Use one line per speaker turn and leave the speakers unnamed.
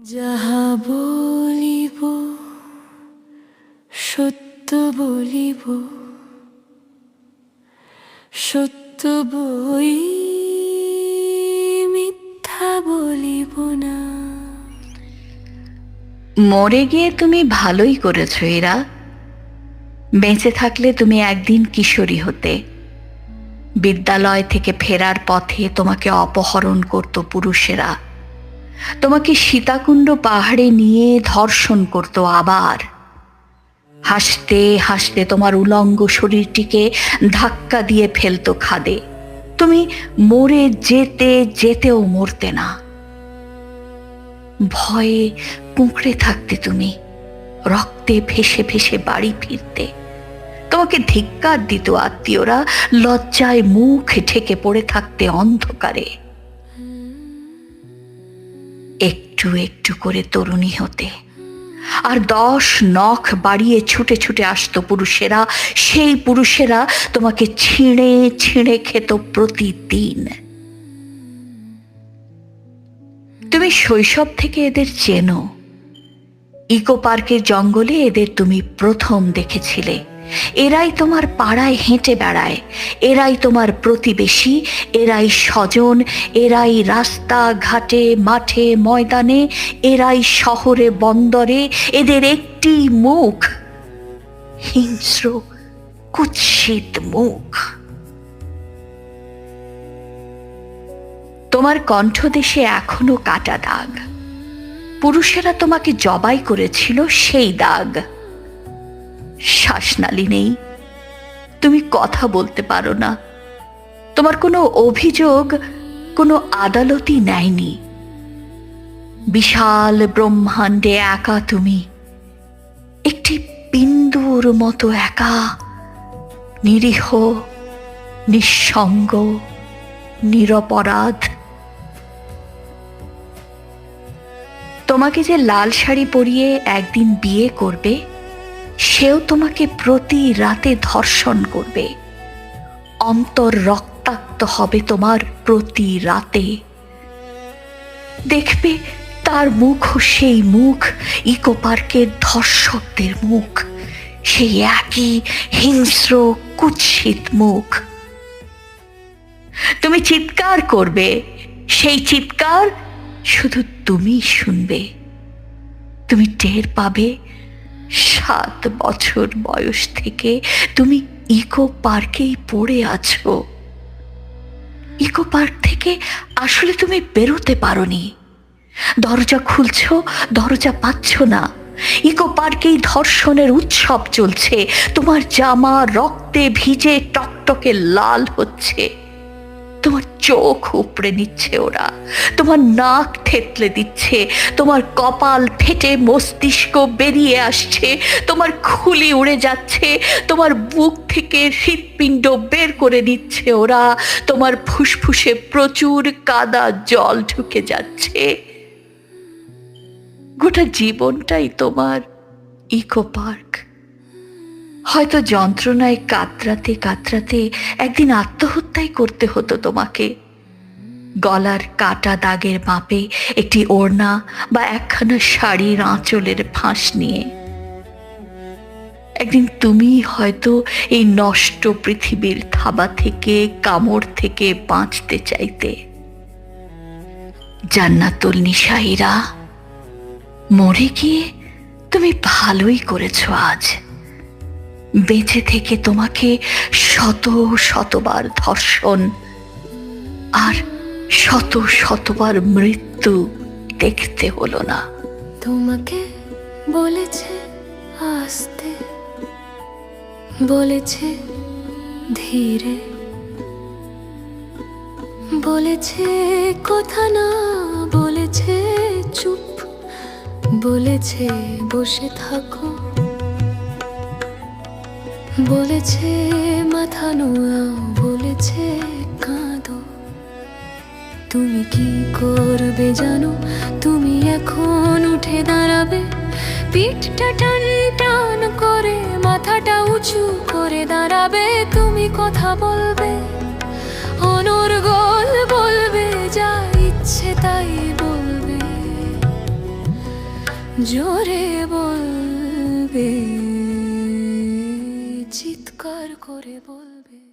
যাহা বলিব সত্য বলিব, সত্য বই মিথ্যা বলিব না।
মরে গিয়ে তুমি ভালোই করেছো এরা। বেঁচে থাকলে তুমি একদিন কিশোরী হতে। বিদ্যালয় থেকে ফেরার পথে তোমাকে অপহরণ করত পুরুষেরা, তোমাকে সীতাকুণ্ড পাহাড়ে নিয়ে ধর্ষণ করত। আবার হাসতে হাসতে তোমার উলঙ্গ শরীরটিকে ধাক্কা দিয়ে ফেলতো খাদে। তুমি মরে যেতে যেতেও মরতে না। ভয়ে কুঁকড়ে থাকতে তুমি, রক্তে ভেসে ভেসে বাড়ি ফিরতে। তোমাকে ধিক্কার দিত আত্মীয়রা, লজ্জায় মুখ ঢেকে পড়ে থাকতে অন্ধকারে। একটু একটু করে তরুণী হতে, আর 10 নখ বাড়িয়ে ছুটে ছুটে আসতো পুরুষেরা। সেই পুরুষেরা তোমাকে ছিঁড়ে ছিঁড়ে খেত প্রতিদিন। তুমি শৈশব থেকে এদের চেনো। ইকো পার্কের জঙ্গলে এদের তুমি প্রথম দেখেছিলে। এরাই তোমার পাড়ায় হেঁটে বেড়ায়, এরাই তোমার প্রতিবেশী, এরাই স্বজন, এরাই রাস্তা ঘাটে মাঠে ময়দানে, এরাই শহরে বন্দরে। এদের একটি মুখ, হিংস্র কুৎসিত মুখ। তোমার কণ্ঠদেশে এখনো কাটা দাগ। পুরুষেরা তোমাকে জবাই করেছিল সেই দাগ। শ্বাসনালী নেই, তুমি কথা বলতে পারো না। তোমার কোনো অভিযোগ কোনো আদালতই নেয়নি। বিশাল ব্রহ্মাণ্ডে একা তুমি, একটি বিন্দুর মতো একা, নিরীহ, নিঃসঙ্গ, নিরপরাধ। তোমাকে যে লাল শাড়ি পরিয়ে একদিন বিয়ে করবে, সেও তোমাকে প্রতি রাতে ধর্ষণ করবে। অন্তর রক্তাক্ত হবে তোমার প্রতি রাতে। দেখবে তার মুখও সেই মুখ, ইকো পার্কের ধর্ষকদের মুখ, সেই একই হিংস্র কুৎসিত মুখ। তুমি চিৎকার করবে, সেই চিৎকার শুধু তুমি শুনবে। তুমি টের পাবে 7 বছর বয়স থেকে তুমি ইকো পার্কেই পড়ে আছো। ইকো পার্ক থেকে আসলে তুমি বেরোতে পারোনি। দরজা খুলছো, দরজা পাচ্ছ না। ইকো পার্কেই ধর্ষণের উৎসব চলছে। তোমার জামা রক্তে ভিজে টকটকে লাল হচ্ছে। তোমার চোখ উপড়ে নিচ্ছে ওরা, তোমার নাক থেতলে দিচ্ছে, তোমার কপাল ফেটে মস্তিষ্ক বেরিয়ে আসছে, তোমার খুলি উড়ে যাচ্ছে, তোমার বুক থেকে হৃৎপিণ্ড বের করে নিচ্ছে ওরা, তোমার ফুসফুসে প্রচুর কাদা জল ঢুকে যাচ্ছে। গোটা জীবনটাই তোমার ইকো পার্ক। হয়তো যন্ত্রণায় কাতরাতে কাতরাতে একদিন আত্মহত্যাই করতে হতো তোমাকে। গলার কাটা দাগের মাপে একটি ওড়না বা একখানা শাড়ির আঁচলের ফাঁস নিয়ে একদিন তুমি হয়তো এই নষ্ট পৃথিবীর থাবা থেকে, কামড় থেকে বাঁচতে চাইতে। জান্নাতুল নিশাইরা, মরে গিয়ে তুমি ভালোই করেছো আজ। বেঁচে থেকে তোমাকে শত শতবার ধর্ষণ আর শত শতবার মৃত্যু দেখতে হলো না।
তোমাকে বলেছে আস্তে, বলেছে ধীরে, বলেছে কথা না, বলেছে চুপ, বলেছে বসে থাকো, বলেছে মাথা নোয়াও, বলেছে কাঁদো। তুমি কি করবে জানো? তুমি এখন উঠে দাঁড়াবে, পিঠটা টান টান করে, মাথাটা উঁচু করে দাঁড়াবে। তুমি কথা বলবে, অনর্গল বলবে, যা ইচ্ছে তাই বলবে। জোরে বলবে, চিৎকার করে বলবে।